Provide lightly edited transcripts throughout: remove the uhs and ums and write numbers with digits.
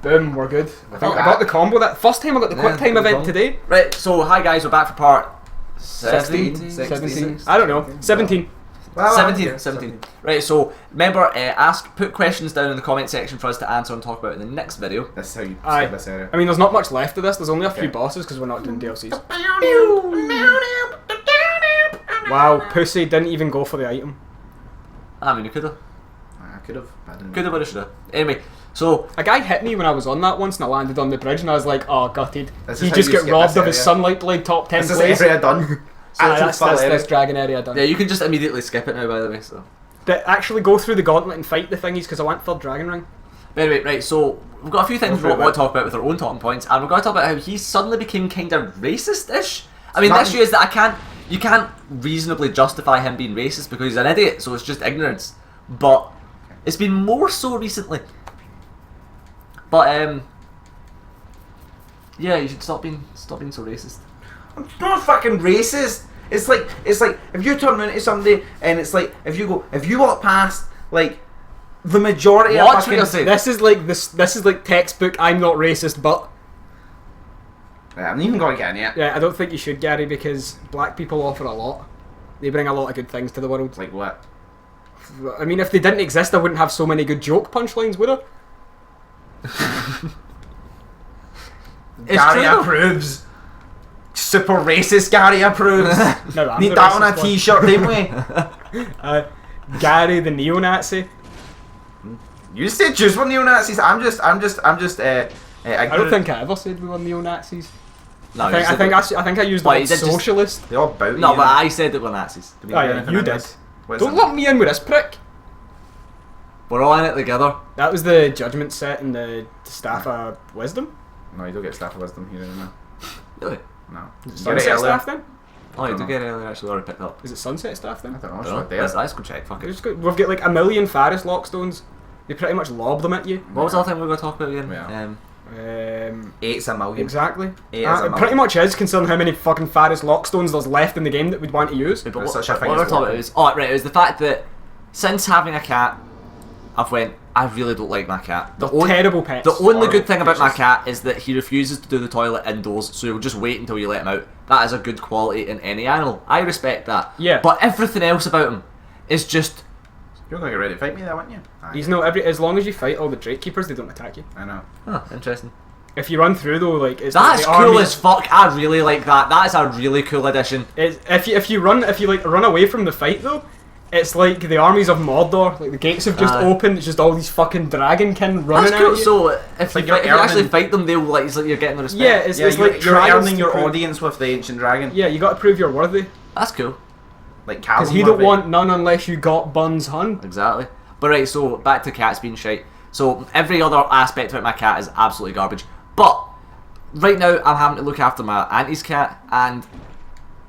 Boom, we're good. I got the combo that first time I got the quick time event today. Right, so hi guys, we're back for part 17. I don't know. 17. Well, 17. Right, so remember, put questions down in the comment section for us to answer and talk about in the next video. That's how you skip this area. I mean, there's not much left of this. There's only a few bosses because we're not doing DLCs. Wow, Pussy didn't even go for the item. I mean, you could have. I could have. Could have, but I should have. Anyway, so a guy hit me when I was on that once and I landed on the bridge and I was like, oh, gutted. This He is how just you got skip robbed this of his area. Sunlight Blade top 10 This is place. area done. That's dragon area done. yeah, you can just immediately skip it now, by the way. So, But actually go through the gauntlet and fight the thingies because I want third dragon ring. but anyway, right. So we've got a few things we want to talk about with our own talking points, and we're going to talk about how he suddenly became kind of racist-ish. I mean, the issue is that you can't reasonably justify him being racist because he's an idiot, so it's just ignorance. But it's been more so recently. But yeah, you should stop being so racist. I'm not fucking racist. It's like if you turn into somebody and it's like if you walk past like the majority of Watch what fucking you're saying. This is like textbook I'm not racist but I haven't even got to get in yet. yeah, I don't think you should, Gary, because black people offer a lot. They bring a lot of good things to the world. Like what? I mean, if they didn't exist I wouldn't have so many good joke punchlines, would I? Gary approves. Super racist Gary approves. No, I'm Need the that on a racist one. t-shirt, didn't we? Gary the neo-Nazi. You said choose one neo-Nazis. I I don't think I ever said we were neo-Nazis. No, I think I used the Wait, word you did just- socialist. They all bout No, you. but I said that we're Nazis. Did we Oh do yeah, anything you in did. this? What is Don't it? lump me in with this prick. We're all in it together. That was the judgment set in the Staff of Wisdom. No, you don't get staff of wisdom here anymore. Really? No. You get it Sunset earlier. staff then? Oh, you don't do know. get it earlier, actually, already picked up. Is it sunset staff I then? don't know. I It's don't know. not there. Let's go check, fuck it. We've got like a million Faris Lockstones. They pretty much lob them at you. What was the other thing we were going to talk about again? Yeah. 8's a million. Exactly. 8 is a It million. pretty much is, considering how many fucking Faris Lockstones there's left in the game that we'd want to use. But There's what, such a what thing we're as talking about walking. is... Oh, right, it was the fact that since having a cat, I've went, I really don't like my cat. They're terrible pets. The only Horrible good thing about my creatures. cat is that he refuses to do the toilet indoors, so he'll just wait until you let him out. That is a good quality in any animal. I respect that. Yeah. But everything else about him is just... You're going to get ready to fight me there, weren't you? Aye. He's not every. As long as you fight all the Drake Keepers, they don't attack you. I know. Huh, interesting. If you run through though, like it's That's like the cool army- as fuck. I really like that. That is a really cool addition. If you run away from the fight though, it's like the armies of Mordor. Like the gates have just opened. It's just all these fucking dragonkin running That's cool. at you. So if, like you, you're if you actually earning- fight them, they'll like it's like you're getting the respect. Yeah, it's like you're trials earning to your prove- audience with the ancient dragon. Yeah, you got to prove you're worthy. That's cool. Like Because Callum he don't worthy. want none unless you got Buns Hun. Exactly. But right, so back to cats being shite. So every other aspect about my cat is absolutely garbage. But right now I'm having to look after my auntie's cat, and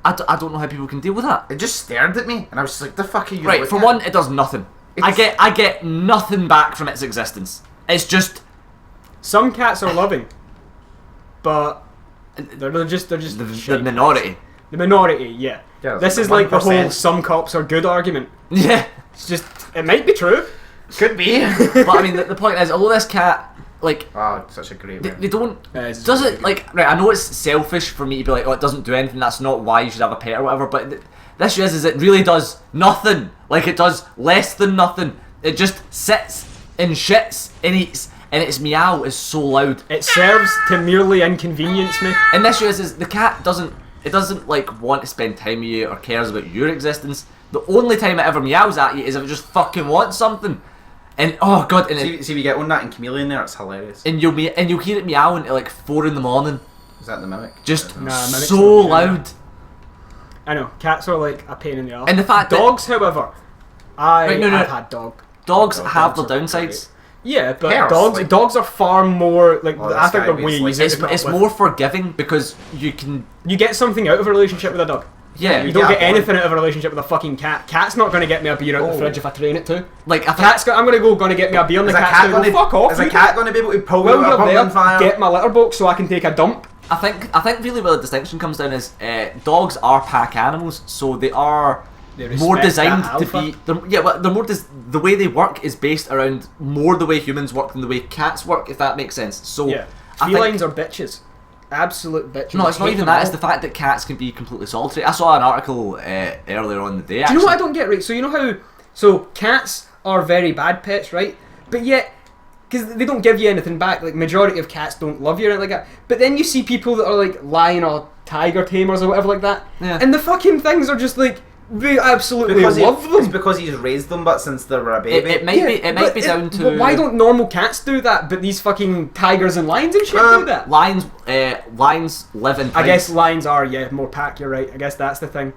I don't know how people can deal with that. It just stared at me, and I was just like, "The fuck are you?" Right, looking for at?" one, it does nothing. I It's- get nothing back from its existence. It's just Some cats are loving, but they're just the shite. minority. The minority, yeah. Yeah, This it's is like the whole 1%. some cops are good argument. Yeah. It's just it might be true. Could be. But I mean, the point is, although this cat, like, Oh, such a great they way. don't. It's Does really it like right? I know it's selfish for me to be like, oh, it doesn't do anything. That's not why you should have a pet or whatever. But the issue is it really does nothing. Like it does less than nothing. It just sits and shits and eats, and its meow is so loud. It serves to merely inconvenience me. And the issue is the cat doesn't. It doesn't like want to spend time with you or cares about your existence. The only time it ever meows at you is if it just fucking wants something. And oh god, and See if you get on that and Chameleon there, it's hilarious. you'll hear it meowing at like 4 in the morning. Is that the mimic? Just Nah, mimics so don't do loud. I know, cats are like a pain in the ass. And the fact that- dogs, however, Right, no. I've had dog. Dogs Oh, have dogs their are downsides. Yeah, but Pairs, dogs are far more like Oh, I this think guy they're way was like- easier to put It's up with. more forgiving because you can. You get something out of a relationship with a dog. Yeah, You don't get get a bond. anything out of a relationship with a fucking cat. Cat's not gonna get me a beer out the Oh. fridge if I train it to. like I I'm gonna get me a beer and the Is a cat's cat gonna go, fuck off. Is a you cat going to be able to pull While out a you're pumpkin there, fire? get my litter box so I can take a dump. think really where the distinction comes down is dogs are pack animals, so they are more designed to alpha. be. But they're more. The way they work is based around more the way humans work than the way cats work. If that makes sense. So Yeah, I think- felines are bitches. Absolute bitches. No, it's not Hate even them that. all. It's the fact that cats can be completely solitary. I saw an article earlier on the day. Do you Actually. know what I don't get right? So you know how cats are very bad pets, right? But yet, because they don't give you anything back. Like majority of cats don't love you or anything like that. But then you see people that are like lion or tiger tamers or whatever like that, Yeah. and the fucking things are just like they absolutely love It's them. because he's raised them, but since they were a baby. It might be down to But why don't normal cats do that? But these fucking tigers and lions and shit do that. lions live in. I guess prides. lions are more pack. You're right. I guess that's the thing.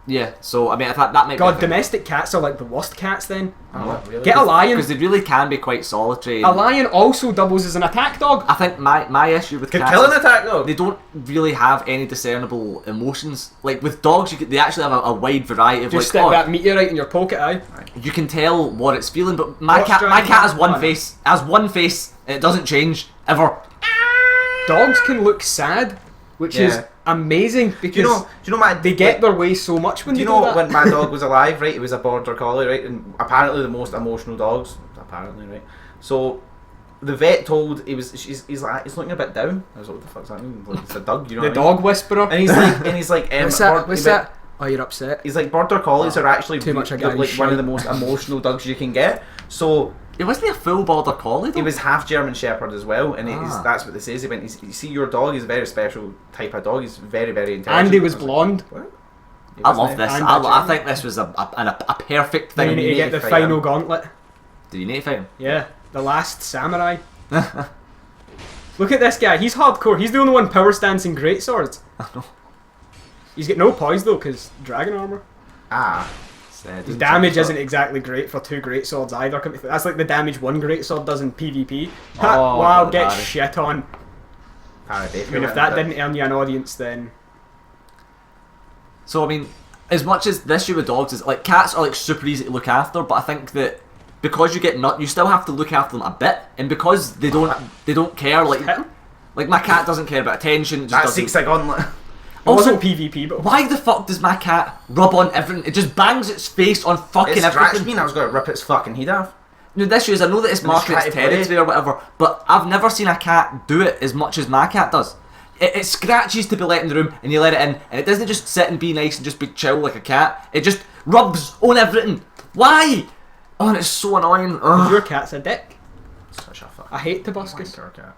Yeah. So I mean, I thought that might. God, be domestic cats are like the worst cats. Then Oh, really? get a lion. because they really can be quite solitary. A lion also doubles as an attack dog. I think my issue with Could cats kill an is attack though. they don't really have any discernible emotions. Like with dogs, they actually have a wide variety of Just like. stick Oh, that meteorite in your pocket eye. you can tell what it's feeling, but my What's cat driving has that? one Oh, no. face. Has one face. And it doesn't change ever. Dogs can look sad, which is Yeah. amazing because Do you know my? they get their way so much when Do you they know do that. when my dog was alive, right? He was a border collie, right? And apparently the most emotional dogs. Apparently, right? So the vet told he's like he's looking a bit down. I was like, what the fuck's that mean? Like, it's a dog, you know. The what I mean? dog whisperer. And he's like, What's that? What's that? Oh, you're upset. He's like, border collies are actually Too much of they're, like Gary one of shite. the most emotional dogs you can get. So It wasn't a full border collie though. he was half German Shepherd as well, and Ah. that's what they say. He went, you see, your dog is a very special type of dog. He's very, very intelligent. Andy was I like, blonde. what? He I wasn't, love this. And I German. think this was a perfect Then thing. you need to get the fight final him. gauntlet. Do you need to fight him? Yeah, the last samurai. Look at this guy. He's hardcore. He's the only one power stancing greatswords. I know. He's got no poise though, because dragon armor. Ah, His damage isn't exactly great for two greatswords either. That's like the damage one greatsword does in PvP. Ha, Oh, wow, God, get Barry. shit on. I I mean, if that didn't earn you an audience, then So I mean, as much as the issue with dogs is like cats are like super easy to look after, but I think that because you get you still have to look after them a bit, and because they don't care like hit him. like my cat doesn't care about attention. Just that doesn't. 6 gauntlet. Also Also, PvP, but why the fuck does my cat rub on everything? It just bangs its face on fucking It scratched everything. me, and I was going to rip its fucking head off. No, the issue is I know that it's And it's marking its trying to play. territory or whatever, but I've never seen a cat do it as much as my cat does. It scratches to be let in the room, and you let it in, and it doesn't just sit and be nice and just be chill like a cat. It just rubs on everything. Why? Oh, and it's so annoying. Ugh. your cat's a dick. Such a fucking I hate Tobuscus. wanker cat.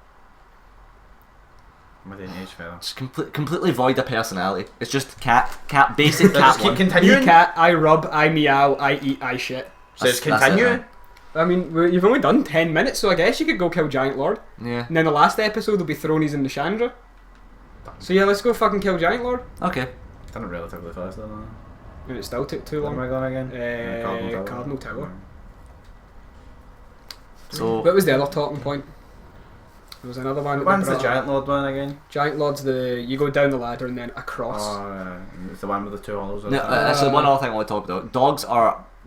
My day and age fella. It's completely void of personality. It's just basic cat Just keep one. continuing. You cat, I rub, I meow, I eat, I shit. So just That's it, continue. man. I mean, you've only done 10 minutes, so I guess you could go kill Giant Lord. Yeah. And then the last episode will be Thronies and Nishandra. So yeah, let's go fucking kill Giant Lord. Okay. Done it relatively fast though. And it still took too Where am long. I going again? Cardinal Tower. So What was the other talking point? There was another one. that When's they the brought up. Giant Lord one again? Giant Lord's you go down the ladder and then across. Oh, it's the one with the two hollows. no, that's the one other thing I want to talk about. Dogs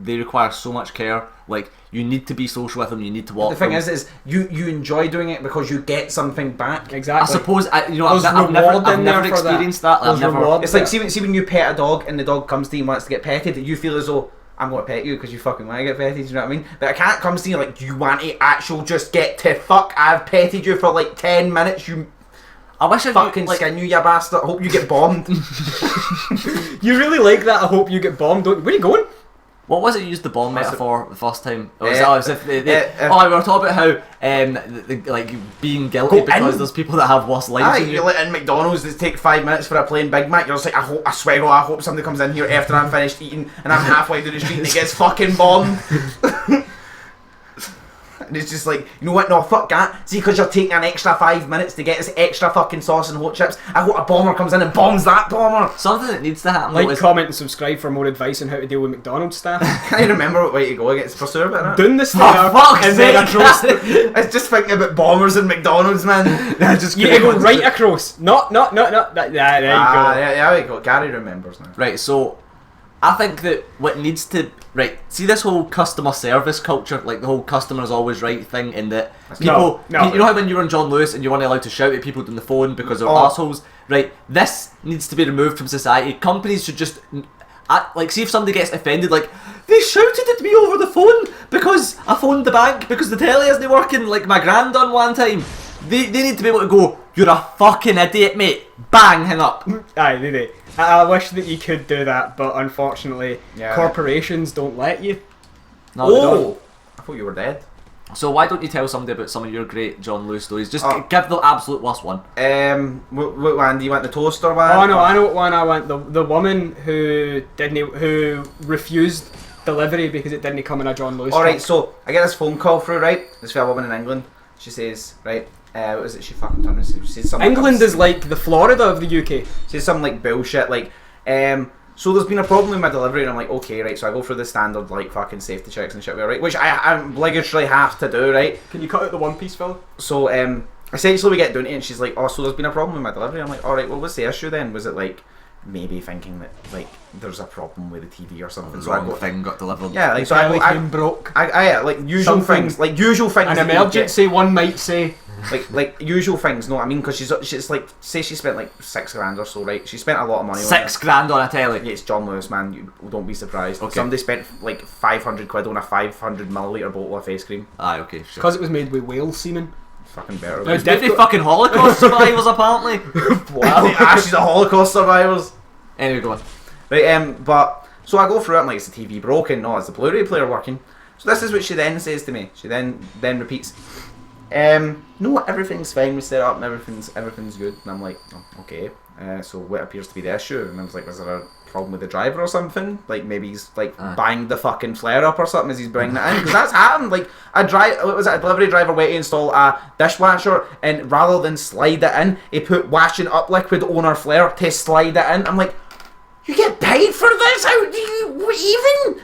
they require so much care. Like you need to be social with them. You need to walk. The thing them. is you enjoy doing it because you get something back. I Exactly. suppose There's I've reward in never there for that. experienced that. I've There's never. reward. It's like see when you pet a dog and the dog comes to you and wants to get petted, you feel as though I'm going to pet you because you fucking want to get petted. You know what I mean? But a cat comes to you like, you want to actual just get to fuck. I've petted you for like 10 minutes. You I wish I fucking like. skin you bastard. I hope you get bombed. You really like that. I hope you get bombed. Where are you going? What was it you used the bomb What's metaphor the first time? Or was Uh, it as if we were talking about how like being guilty Go because in. there's people that have worse lives Aye, than you. you're like in McDonald's, they take 5 minutes for a plain Big Mac. You're just like, I swear to God, I hope somebody comes in here after I'm finished eating and I'm halfway through the street and it gets fucking bombed. And it's just like, you know what, no, fuck that. See, because you're taking an extra 5 minutes to get this extra fucking sauce and hot chips, I hope a bomber comes in and bombs that bomber. Something that needs to happen. Like, though, is, comment, and subscribe for more advice on how to deal with McDonald's staff. Can you remember what way to go against Pursuer bit, innit? Down the stair for fuck's and then sake, across. I was just thinking about bombers and McDonald's, man. You need to go right across. Not. There you go. Yeah, we go. Gary remembers now. right, so I think that what needs to see this whole customer service culture, like the whole customer's always right thing, in that people, No. you know how when you were on John Lewis and you weren't allowed to shout at people on the phone because they're Oh. assholes, right? This needs to be removed from society. Companies should just like, see if somebody gets offended, like, they shouted at me over the phone because I phoned the bank because the telly isn't working, like my gran done one time. They need to be able to go, you're a fucking idiot, mate. Bang, hang up. Aye, they do. I wish that you could do that, but unfortunately, Yeah. corporations don't let you. No, they don't. Oh! I thought you were dead. So why don't you tell somebody about some of your great John Lewis stories? Just Oh. give the absolute worst one. What one? Do you want the toaster one? Oh no, I know what one I want. The woman who refused delivery because it didn't come in a John Lewis. Alright, truck. so I get this phone call through, right? This for a woman in England. She says, right, what is it she fucking told me? She says something. England is like the Florida of the UK. She says something like bullshit, like, so there's been a problem with my delivery, and I'm like, okay, right, so I go through the standard, like, fucking safety checks and shit, right? Which I obligatory have to do, right? Can you cut out the One Piece, Phil? So, essentially we get down to it, and she's like, oh, so there's been a problem with my delivery. I'm like, alright, well, what's the issue then? Was it, like, maybe thinking that, like, there's a problem with the TV or something? So I go, thing got delivered. yeah, like, The so telly I came broke. like, usual Something- things, like, usual things. An that you would get. emergency, one might say. Like usual things, know what I mean? Because she's like, say she spent like $6,000 or so, right? She spent a lot of money on it. $6,000 on a telly. Yeah, it's John Lewis, man. You don't be surprised. Okay. Somebody spent like 500 quid on a 500ml bottle of face cream. Aye, okay, sure. Because it was made with whale semen. Fucking better. No, It's maybe fucking Holocaust survivors, apparently. Wow. She's a Holocaust survivors. Anyway, go on. Right, but so I go through it and like, is the TV broken? No, is the Blu-ray player working? So this is what she then says to me. She then repeats, no, everything's fine, we set up and everything's good. And I'm like, oh, okay, so what appears to be the issue? And I was like, was there a problem with the driver or something? Like maybe he's like banged the fucking flare up or something as he's bringing it in? Because that's happened. Like a delivery driver went to install a dishwasher, and rather than slide it in, he put washing up liquid on our flare to slide it in. I'm like, you get paid for this? How do you even?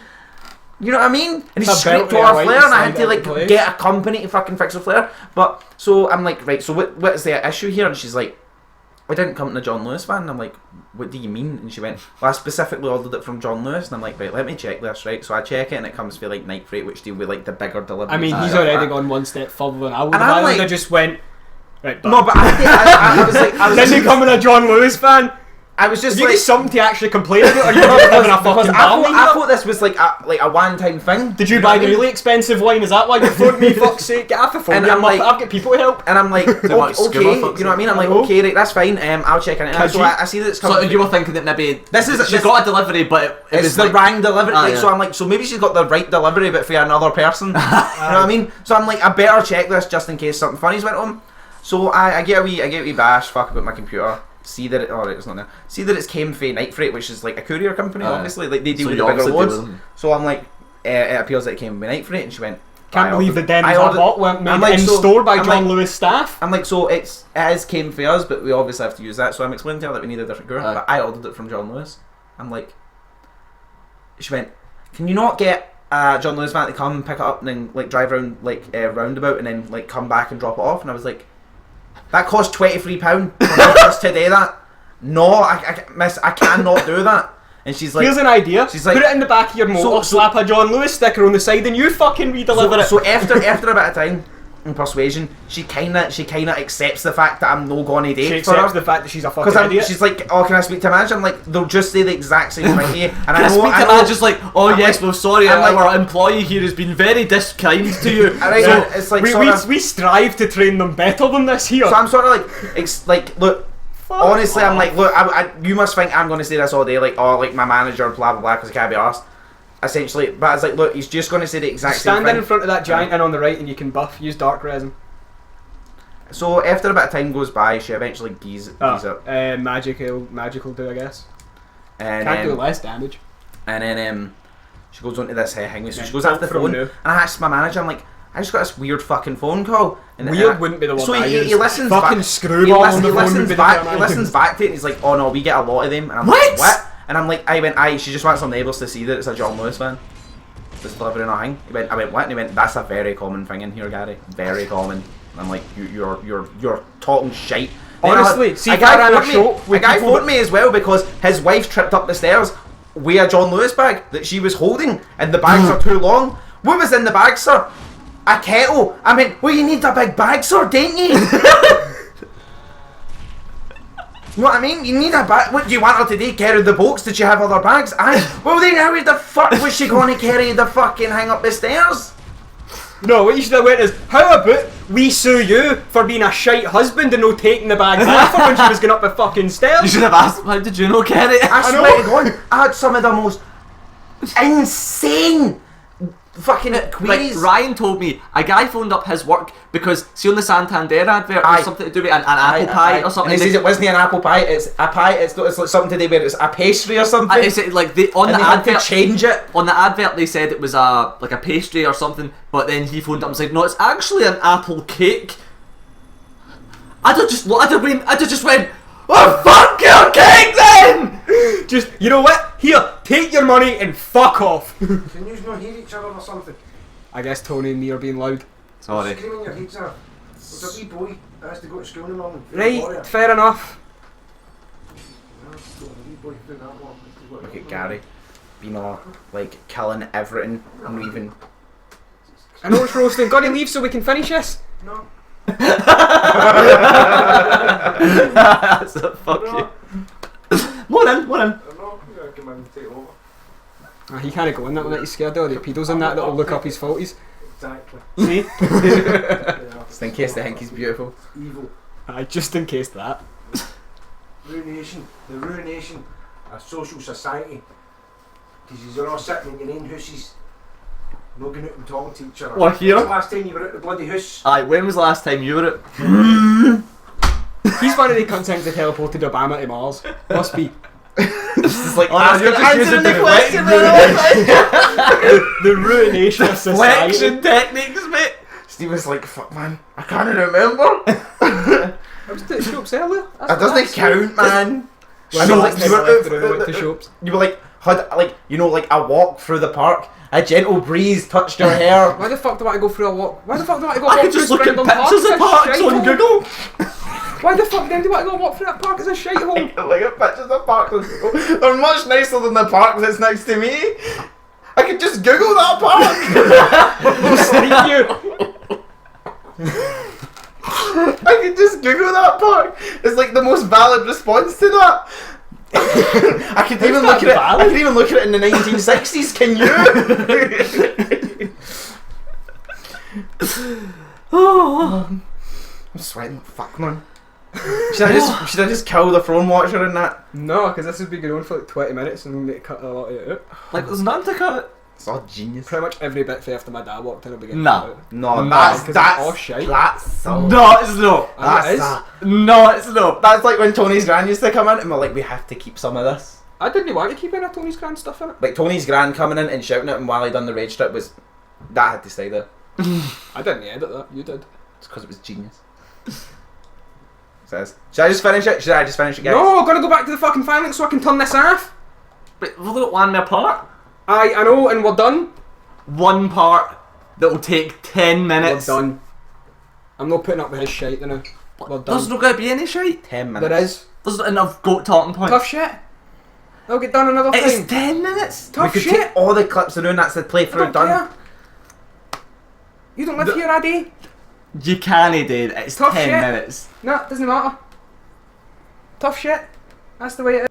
You know what I mean? And he It's a scraped belt our with a flare, white and I had side to like out of place. get a company to fucking fix the flare. But so I'm like, right, so what is the issue here? And she's like, I didn't come in a John Lewis van. And I'm like, what do you mean? And she went, well, I specifically ordered it from John Lewis. And I'm like, right, let me check this, right? So I check it, and it comes for like Night Freight, which deal with like the bigger deliveries. I mean, he's and already that. gone one step further than I would And have. I'm I would like- have just went, right, but No, but I was like, didn't he come in a John Lewis fan? I was just Did you like, get something to actually complain about, or you just having a because fucking I ball? thought this was like a one-time thing. Did you know buy what I the mean? really expensive wine? Is that why you phoned me? Fuck's sake, get off the phone. And And I'm like- I've got people to help. And I'm like, much okay, scuba, you know fuck's what I mean? I'm like, sake. okay, right, that's fine. I'll check in it. Could So you- I see that it's So coming. you were thinking that maybe This she got a delivery, but it It's was the like, wrong delivery. Ah, Like, yeah. So I'm like, so maybe she's got the right delivery, but for another person. You know what I mean? So I'm like, I better check this just in case something funny's went on. So I get a wee bash, fuck about my computer. See that it's not there. See that it's came from Night Freight, which is like a courier company, obviously. Like they deal So with you the bigger obviously deal loads. with them. So I'm like, it appears that it came from Night Freight, and she went, Can't I believe ordered- the den I is ordered- hot weren't made I'm like, in so- store by I'm John like- Lewis staff. I'm like, so it has came for us, but we obviously have to use that. So I'm explaining to her that we need a different girl. Aye. But I ordered it from John Lewis. I'm like, she went, can you not get John Lewis van to come pick it up and then like drive around like roundabout and then like come back and drop it off? And I was like, that cost £23 for me just to do that. No, miss, I cannot do that. And she's like, Here's an idea. she's like- put it in the back of your motor, slap a John Lewis sticker on the side, and you fucking redeliver it. so after a bit of time and persuasion, she kinda accepts the fact that I'm no going to date She for her. accepts the fact that she's a fucking Because idiot. she's like, oh, can I speak to manager? I'm like, they'll just say the exact same thing to you. And I speak to man just like, oh I'm yes, like- well sorry, I'm like- our employee here has been very kind to you. Alright, So- it's like we, sorta, we strive to train them better than this here. so I'm sort of like, look, honestly, I'm like, look, you must think I'm going to say this all day, like, oh, like my manager, blah blah blah, because I can't be asked. Essentially, but it's like, look, he's just going to say the exact same Stand thing. in front of that giant and on the right, and you can buff. Use dark resin. So after a bit of time goes by, she eventually gees it, Magical do, I guess. and Can't do less damage. And then she goes onto this thing. So Yeah, she goes after the from phone, now. and I asked my manager, I'm like, I just got this weird fucking phone call. And Weird wouldn't be the word So I he use. listens Fucking back. screwball on the phone would be the term I He listens use. back to it, and he's like, oh no, we get a lot of them. And I'm What? like, what? And I'm like, aye, she just wants her neighbours to see that it's a John Lewis fan. Just delivering a thing. I went, what? And he went, that's a very common thing in here, Gary. Very common. And I'm like, you're talking shite. Then Honestly, see a if I ran a phoned show me, with a guy people phoned me as well because his wife tripped up the stairs with a John Lewis bag that she was holding, and the bags are too long. What was in the bag, sir? A kettle. I mean, well, you need a big bag, sir, don't you? You know what I mean? You need a bag. What do you want her to do? Carry the box? Did she have other bags? Aye. Well then how the fuck was she going to carry the fucking hang up the stairs? No, what you should have went is, how about we sue you for being a shite husband and no taking the bags off her when she was going up the fucking stairs? You should have asked, how did you know carry it? I swear to God, I had some of the most insane fucking queries. Like, Ryan told me a guy phoned up his work because, see on the Santander advert, there's something to do with an apple pie or something. And he says it wasn't an apple pie, it's a pie, it's like something to do with it's a pastry or something. It's like on and the they advert, had to change it. On the advert they said it was like a pastry or something, but then he phoned up and said, no, it's actually an apple cake. I just went, oh fuck your cake then! Just, you know what? Here, take your money and fuck off. Can you not hear each other or something? I guess Tony and me are being loud. Sorry. Screaming your heads off. There's a wee boy that has to go to school in the morning. Right, fair enough. Look at Gary. Being all like killing everything and leaving. I know it's roasting. Gotta leave so we can finish this. No. That's a fuck you. More in. No, you gotta come in and take over. He can't go in that one, he's scared of the pedos in that that'll look up his faulties. Exactly. See? Just in case they think he's beautiful. Evil. Just in case that. Ruination. The ruination of social society. Because you're all sitting in your own houses. Not going out and talking to each other. What, here? When's the last time you were at the bloody house? Aye, when was the last time you were at... He's one of the cunts that teleported Obama to Mars. Must be. This is like you're just answering using the question. The ruination of society. Deflection techniques, mate. Steve was like, fuck man, I can't remember. I was at the shops earlier. That doesn't count, man. Well, So, I like, next you time I left, I went to shops. were like, had like you know like a walk through the park. A gentle breeze touched your hair. Why the fuck do I want to go for a walk? Why the fuck do I want to go I walk could through just look at Springdale Park? pictures of It's a parks shite on hole. Google. Why the fuck then do I want to go walk through that park? It's a shite hole. Look at pictures of parks. They're much nicer than the park that's next to me. I could just Google that park. Sleep you. I could just Google that park. It's like the most valid response to that. I could even look at it. I could even look at it in the 1960s. Can you? I'm sweating. Fuck man. Should I just kill the throne watcher in that? No, because this would be going on for like 20 minutes and we need to cut a lot of it out. Like, there's none to cut. It's all genius. Pretty much every bit after my dad walked in will be getting Nah. cut out. No, No, that's 'cause it's all shite. That's so. No, it's not. That's it is. No, it's not. That's like when Tony's gran used to come in and we're like, we have to keep some of this. I didn't want to keep any of Tony's grand stuff in it. Like Tony's gran coming in and shouting at him while he done the rage strip was that had to stay there. I didn't edit that, you did. It's because it was genius. Says, should I just finish it? Should I just finish it, guys? No, I'm gonna go back to the fucking phalanx so I can turn this off. But we've got one more part. I know, and we're done. One part that will take 10 minutes. We're done. I'm not putting up with his shite now. We're done. There's not going to be any shite. 10 minutes. There is. There's not enough goat talking points. Tough shit. They'll get done another It's time. 10 minutes. We Tough could shit. take all the clips and that's the I playthrough don't done. care. You don't live here, Addy. You can't, dude. It's Tough 10 shit. minutes. No, it doesn't matter. Tough shit. That's the way it is.